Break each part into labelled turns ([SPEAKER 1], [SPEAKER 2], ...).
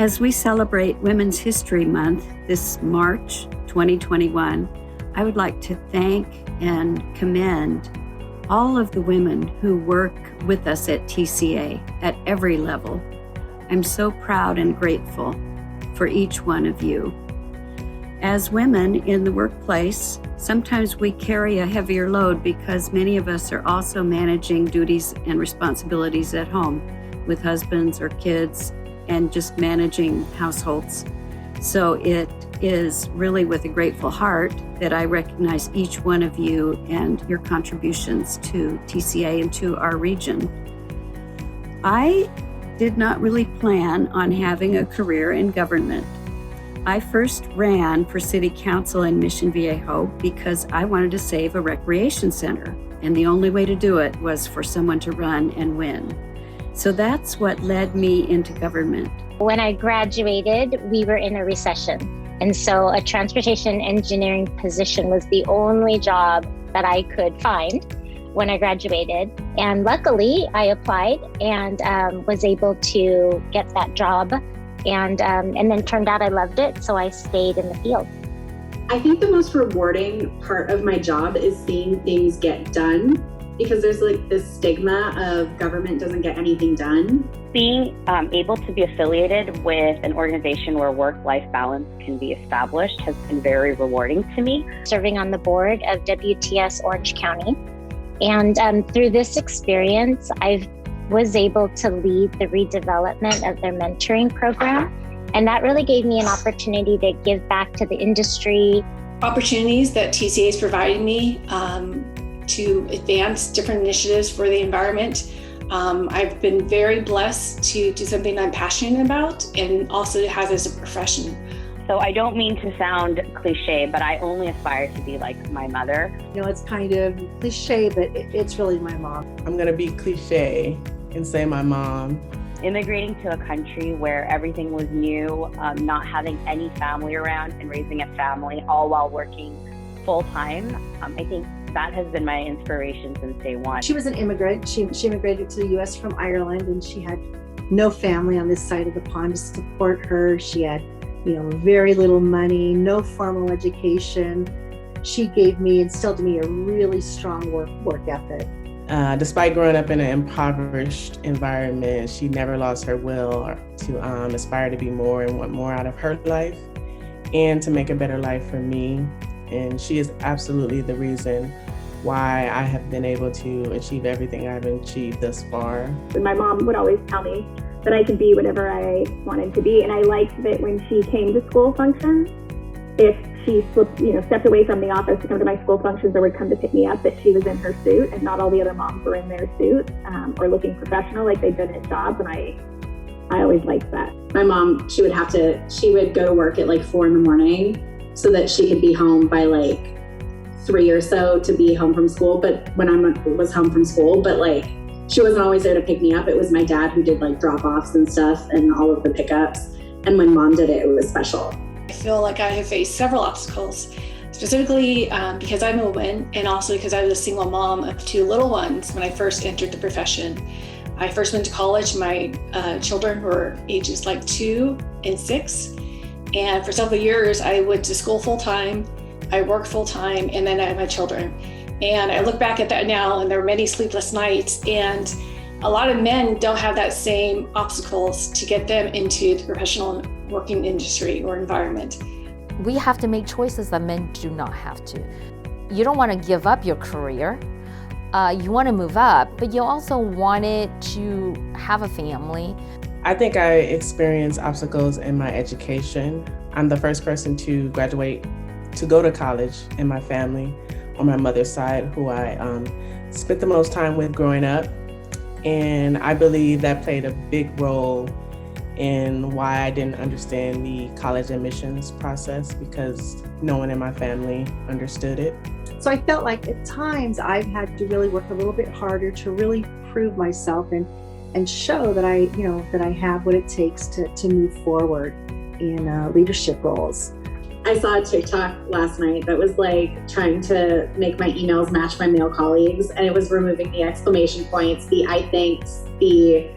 [SPEAKER 1] As we celebrate Women's History Month this March 2021, I would like to thank and commend all of the women who work with us at TCA at every level. I'm so proud and grateful for each one of you. As women in the workplace, sometimes we carry a heavier load because many of us are also managing duties and responsibilities at home with husbands or kids and just managing households. So it is really with a grateful heart that I recognize each one of you and your contributions to TCA and to our region. I did not really plan on having a career in government. I first ran for city council in Mission Viejo because I wanted to save a recreation center, and the only way to do it was for someone to run and win. So that's what led me into government.
[SPEAKER 2] When I graduated, we were in a recession. And so a transportation engineering position was the only job that I could find when I graduated. And luckily, I applied and was able to get that job. And then turned out I loved it, so I stayed in the field.
[SPEAKER 3] I think the most rewarding part of my job is seeing things get done, because there's like this stigma of government doesn't get anything done.
[SPEAKER 4] Being able to be affiliated with an organization where work-life balance can be established has been very rewarding to me.
[SPEAKER 2] Serving on the board of WTS Orange County. And through this experience, I was able to lead the redevelopment of their mentoring program. And that really gave me an opportunity to give back to the industry.
[SPEAKER 5] Opportunities that TCA is providing me to advance different initiatives for the environment. I've been very blessed to do something I'm passionate about and also have as a profession.
[SPEAKER 4] So I don't mean to sound cliche, but I only aspire to be like my mother.
[SPEAKER 6] You know, it's kind of cliche, but it's really my mom.
[SPEAKER 7] I'm gonna be cliche and say my mom.
[SPEAKER 4] Immigrating to a country where everything was new, not having any family around and raising a family all while working full time, I think that has been my inspiration since day one.
[SPEAKER 6] She was an immigrant. She immigrated to the U.S. from Ireland, and she had no family on this side of the pond to support her. She had, very little money, no formal education. She instilled in me a really strong work ethic.
[SPEAKER 7] Despite growing up in an impoverished environment, she never lost her will to aspire to be more and want more out of her life and to make a better life for me. And she is absolutely the reason why I have been able to achieve everything I've achieved thus far.
[SPEAKER 8] My mom would always tell me that I could be whatever I wanted to be. And I liked that when she came to school functions, if she stepped away from the office to come to my school functions or would come to pick me up, that she was in her suit and not all the other moms were in their suits or looking professional like they'd been at jobs. And I always liked that.
[SPEAKER 3] My mom, she would go to work at like 4 a.m. so that she could be home by like 3 or so to be home from school. But when I was home from school, but like she wasn't always there to pick me up. It was my dad who did like drop-offs and stuff and all of the pickups. And when mom did it, it was special.
[SPEAKER 5] I feel like I have faced several obstacles, specifically because I'm a woman and also because I was a single mom of 2 little ones when I first entered the profession. I first went to college. My children were ages like 2 and 6. And for several years, I went to school full-time, I worked full-time, and then I had my children. And I look back at that now, and there were many sleepless nights, and a lot of men don't have that same obstacles to get them into the professional working industry or environment.
[SPEAKER 9] We have to make choices that men do not have to. You don't want to give up your career. You want to move up, but you also wanted to have a family.
[SPEAKER 7] I think I experienced obstacles in my education. I'm the first person to graduate, to go to college in my family on my mother's side, who I spent the most time with growing up. And I believe that played a big role in why I didn't understand the college admissions process, because no one in my family understood it.
[SPEAKER 6] So I felt like at times I've had to really work a little bit harder to really prove myself and show that I have what it takes to move forward in leadership roles.
[SPEAKER 3] I saw a TikTok last night that was like trying to make my emails match my male colleagues, and it was removing the exclamation points, the I thinks, the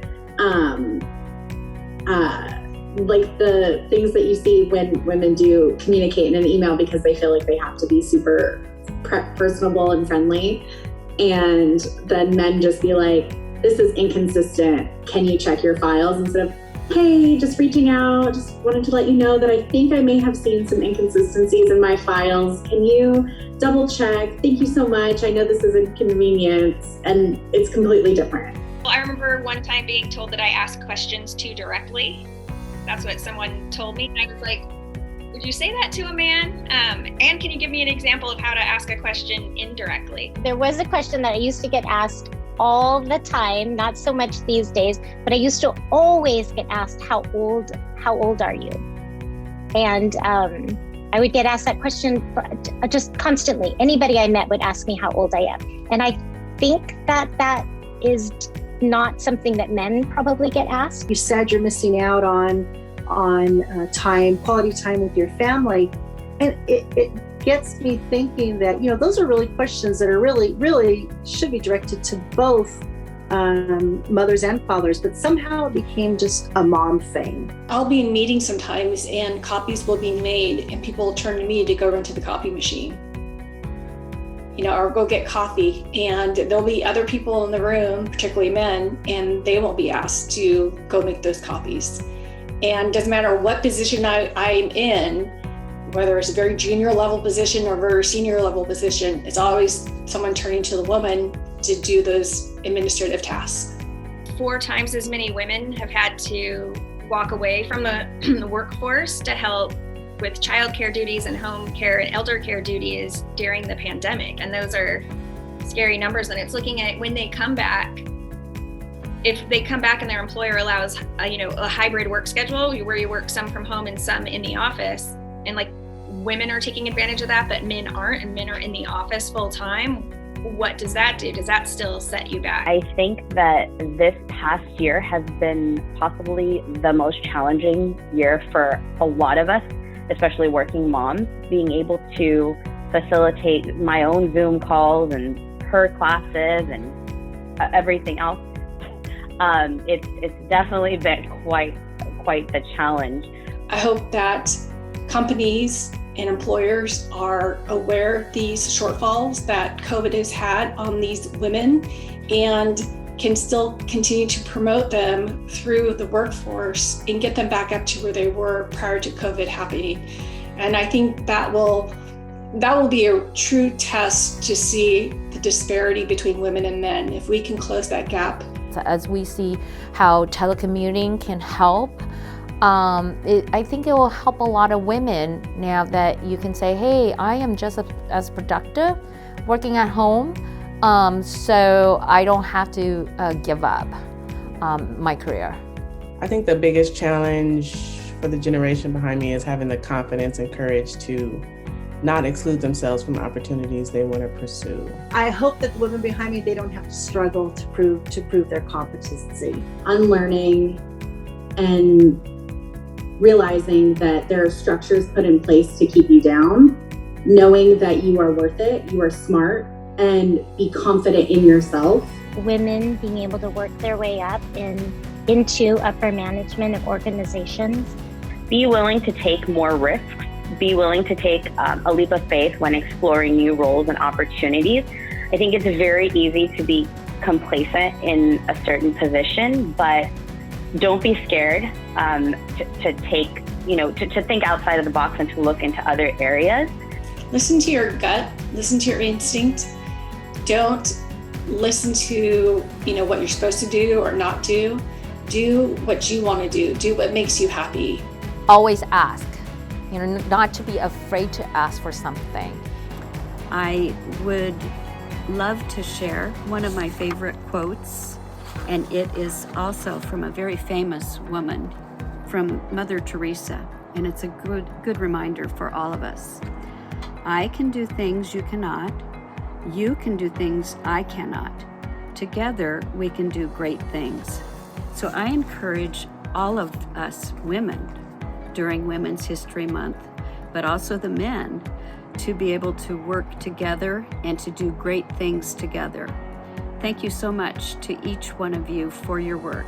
[SPEAKER 3] like the things that you see when women do communicate in an email because they feel like they have to be super personable and friendly. And then men just be like, this is inconsistent. Can you check your files? Instead of, hey, just reaching out, just wanted to let you know that I think I may have seen some inconsistencies in my files. Can you double check? Thank you so much. I know this is inconvenience, and it's completely different.
[SPEAKER 10] Well, I remember one time being told that I asked questions too directly. That's what someone told me. I was like, would you say that to a man? And can you give me an example of how to ask a question indirectly?
[SPEAKER 2] There was a question that I used to get asked all the time, not so much these days, but I used to always get asked, how old are you? And I would get asked that question just constantly. Anybody I met would ask me how old I am. And I think that is not something that men probably get asked.
[SPEAKER 6] You said you're missing out on time, quality time with your family. And it gets me thinking that, those are really questions that are really should be directed to both mothers and fathers, but somehow it became just a mom thing.
[SPEAKER 5] I'll be in meetings sometimes and copies will be made and people will turn to me to go run to the copy machine. Or go get coffee, and there'll be other people in the room, particularly men, and they won't be asked to go make those copies. And it doesn't matter what position I'm in, whether it's a very junior level position or a very senior level position, it's always someone turning to the woman to do those administrative tasks.
[SPEAKER 10] 4 times as many women have had to walk away from the workforce to help with childcare duties and home care and elder care duties during the pandemic. And those are scary numbers. And it's looking at when they come back, if they come back and their employer allows a hybrid work schedule where you work some from home and some in the office, and like women are taking advantage of that, but men aren't, and men are in the office full time, what does that do? Does that still set you back?
[SPEAKER 4] I think that this past year has been possibly the most challenging year for a lot of us, especially working moms, being able to facilitate my own Zoom calls and her classes and everything else. It's definitely been quite the challenge.
[SPEAKER 5] I hope that companies and employers are aware of these shortfalls that COVID has had on these women and can still continue to promote them through the workforce and get them back up to where they were prior to COVID happening. And I think that will be a true test to see the disparity between women and men, if we can close that gap.
[SPEAKER 9] As we see how telecommuting can help, I think it will help a lot of women now that you can say, hey, I am just as productive working at home, so I don't have to give up my career.
[SPEAKER 7] I think the biggest challenge for the generation behind me is having the confidence and courage to not exclude themselves from opportunities they want to pursue.
[SPEAKER 6] I hope that the women behind me, they don't have to struggle to prove their competency.
[SPEAKER 3] Unlearning and realizing that there are structures put in place to keep you down, knowing that you are worth it, you are smart, and be confident in yourself.
[SPEAKER 2] Women being able to work their way up into upper management of organizations.
[SPEAKER 4] Be willing to take more risks. Be willing to take a leap of faith when exploring new roles and opportunities. I think it's very easy to be complacent in a certain position, but don't be scared to take, to think outside of the box and to look into other areas.
[SPEAKER 5] Listen to your gut, listen to your instinct. Don't listen to, what you're supposed to do or not do. Do what you want to do. Do what makes you happy.
[SPEAKER 9] Always ask, not to be afraid to ask for something.
[SPEAKER 1] I would love to share one of my favorite quotes, and it is also from a very famous woman, from Mother Teresa, and it's a good reminder for all of us. I can do things you cannot. You can do things I cannot. Together, we can do great things. So I encourage all of us women during Women's History Month, but also the men, to be able to work together and to do great things together. Thank you so much to each one of you for your work.